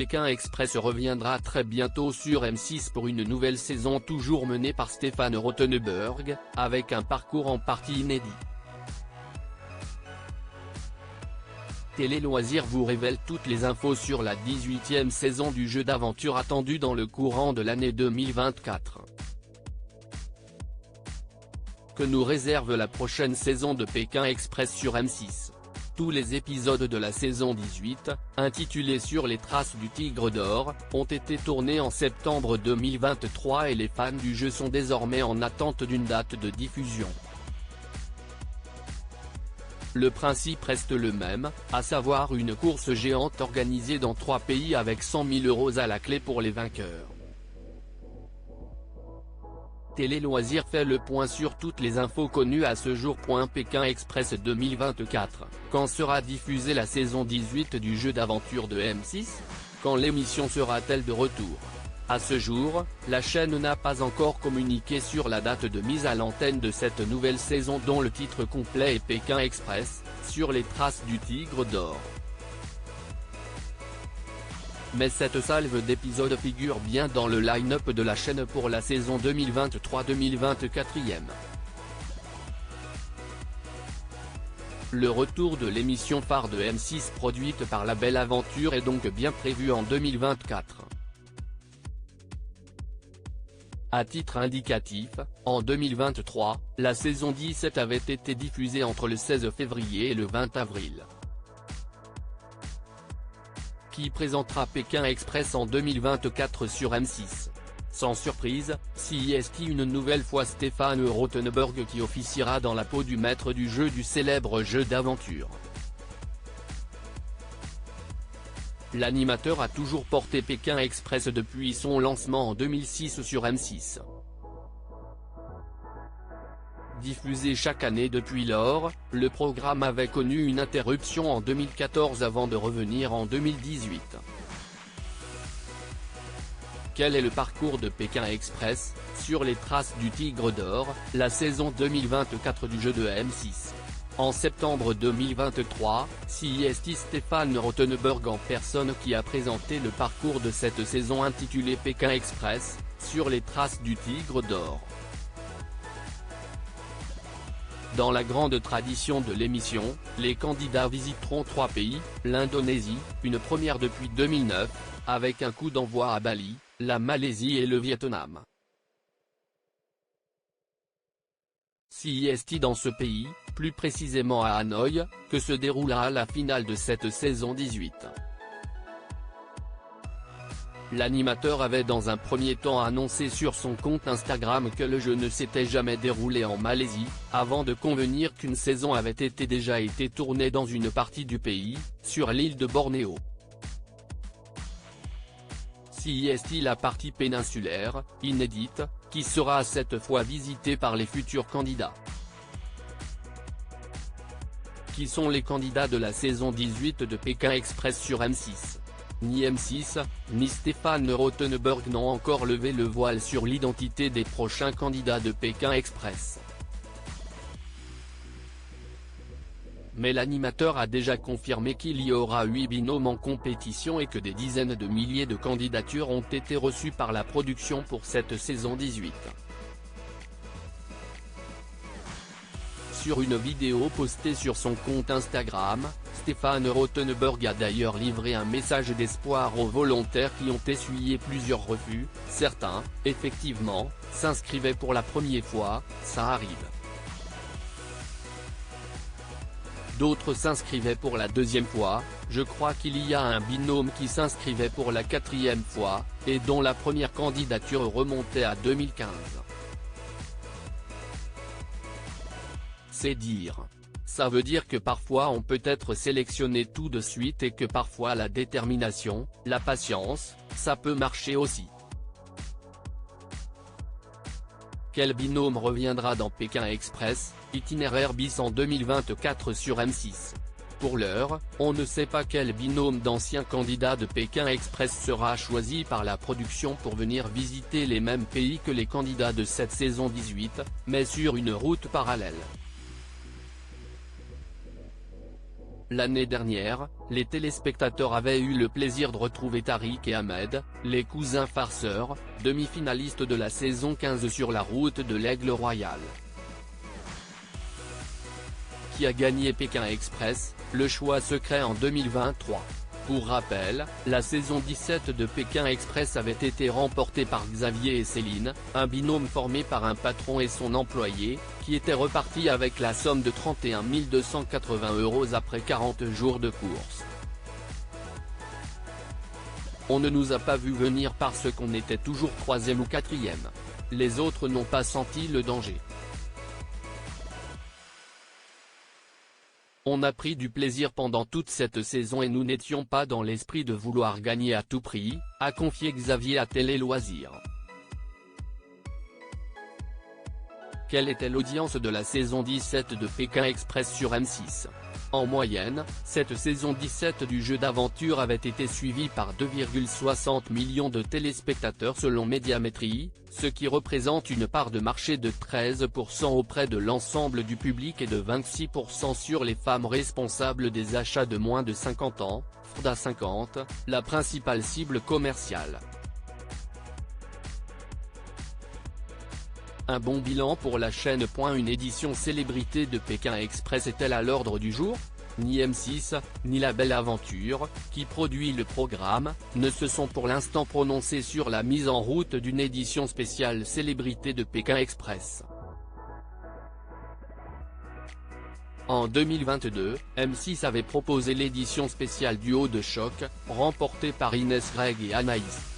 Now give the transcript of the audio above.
Pékin Express reviendra très bientôt sur M6 pour une nouvelle saison toujours menée par Stéphane Rothenberg, avec un parcours en partie inédit. Télé Loisirs vous révèle toutes les infos sur la 18e saison du jeu d'aventure attendue dans le courant de l'année 2024. Que nous réserve la prochaine saison de Pékin Express sur M6? Tous les épisodes de la saison 18, intitulés Sur les traces du Tigre d'Or, ont été tournés en septembre 2023 et les fans du jeu sont désormais en attente d'une date de diffusion. Le principe reste le même, à savoir une course géante organisée dans 3 pays avec 100 000 € à la clé pour les vainqueurs. Télé Loisirs fait le point sur toutes les infos connues à ce jour. Pékin Express 2024, quand sera diffusée la saison 18 du jeu d'aventure de M6? Quand l'émission sera-t-elle de retour? À ce jour, la chaîne n'a pas encore communiqué sur la date de mise à l'antenne de cette nouvelle saison dont le titre complet est Pékin Express, sur les traces du Tigre d'Or. Mais cette salve d'épisodes figure bien dans le line-up de la chaîne pour la saison 2023-2024. Le retour de l'émission phare de M6 produite par La Belle Aventure est donc bien prévu en 2024. À titre indicatif, en 2023, la saison 17 avait été diffusée entre le 16 février et le 20 avril. Qui présentera Pékin Express en 2024 sur M6? Sans surprise, CIST une nouvelle fois Stéphane Rothenberg qui officiera dans la peau du maître du jeu du célèbre jeu d'aventure. L'animateur a toujours porté Pékin Express depuis son lancement en 2006 sur M6. Diffusé chaque année depuis lors, le programme avait connu une interruption en 2014 avant de revenir en 2018. Quel est le parcours de Pékin Express, sur les traces du Tigre d'Or, la saison 2024 du jeu de M6? En septembre 2023, CIST Stéphane Rothenberg en personne qui a présenté le parcours de cette saison intitulée Pékin Express, sur les traces du Tigre d'Or. Dans la grande tradition de l'émission, les candidats visiteront 3 pays, l'Indonésie, une première depuis 2009, avec un coup d'envoi à Bali, la Malaisie et le Vietnam. CIST dans ce pays, plus précisément à Hanoï, que se déroulera la finale de cette saison 18. L'animateur avait dans un premier temps annoncé sur son compte Instagram que le jeu ne s'était jamais déroulé en Malaisie, avant de convenir qu'une saison avait déjà été tournée dans une partie du pays, sur l'île de Bornéo. CIST la partie péninsulaire, inédite, qui sera cette fois visitée par les futurs candidats. Qui sont les candidats de la saison 18 de Pékin Express sur M6? Ni M6, ni Stéphane Rothenberg n'ont encore levé le voile sur l'identité des prochains candidats de Pékin Express. Mais l'animateur a déjà confirmé qu'il y aura 8 binômes en compétition et que des dizaines de milliers de candidatures ont été reçues par la production pour cette saison 18. Sur une vidéo postée sur son compte Instagram, Stéphane Rothenberg a d'ailleurs livré un message d'espoir aux volontaires qui ont essuyé plusieurs refus. Certains, effectivement, s'inscrivaient pour la première fois, ça arrive. D'autres s'inscrivaient pour la deuxième fois, je crois qu'il y a un binôme qui s'inscrivait pour la 4e fois, et dont la première candidature remontait à 2015. C'est dire. Ça veut dire que parfois on peut être sélectionné tout de suite et que parfois la détermination, la patience, ça peut marcher aussi. Quel binôme reviendra dans Pékin Express, itinéraire bis en 2024 sur M6? Pour l'heure, on ne sait pas quel binôme d'anciens candidats de Pékin Express sera choisi par la production pour venir visiter les mêmes pays que les candidats de cette saison 18, mais sur une route parallèle. L'année dernière, les téléspectateurs avaient eu le plaisir de retrouver Tariq et Ahmed, les cousins farceurs, demi-finalistes de la saison 15 sur la route de l'Aigle Royal. Qui a gagné Pékin Express, le choix secret en 2023. Pour rappel, la saison 17 de Pékin Express avait été remportée par Xavier et Céline, un binôme formé par un patron et son employé, qui était reparti avec la somme de 31 280 € après 40 jours de course. On ne nous a pas vu venir parce qu'on était toujours 3e ou 4e. Les autres n'ont pas senti le danger. On a pris du plaisir pendant toute cette saison et nous n'étions pas dans l'esprit de vouloir gagner à tout prix, a confié Xavier à Télé Loisirs. Quelle était l'audience de la saison 17 de Pékin Express sur M6 ? En moyenne, cette saison 17 du jeu d'aventure avait été suivie par 2,60 millions de téléspectateurs selon Médiamétrie, ce qui représente une part de marché de 13% auprès de l'ensemble du public et de 26% sur les femmes responsables des achats de moins de 50 ans, FRDA 50, la principale cible commerciale. Un bon bilan pour la chaîne. Une édition célébrité de Pékin Express est-elle à l'ordre du jour ? Ni M6, ni La Belle Aventure, qui produit le programme, ne se sont pour l'instant prononcés sur la mise en route d'une édition spéciale célébrité de Pékin Express. En 2022, M6 avait proposé l'édition spéciale Duo de choc, remportée par Inès Reg et Anaïs.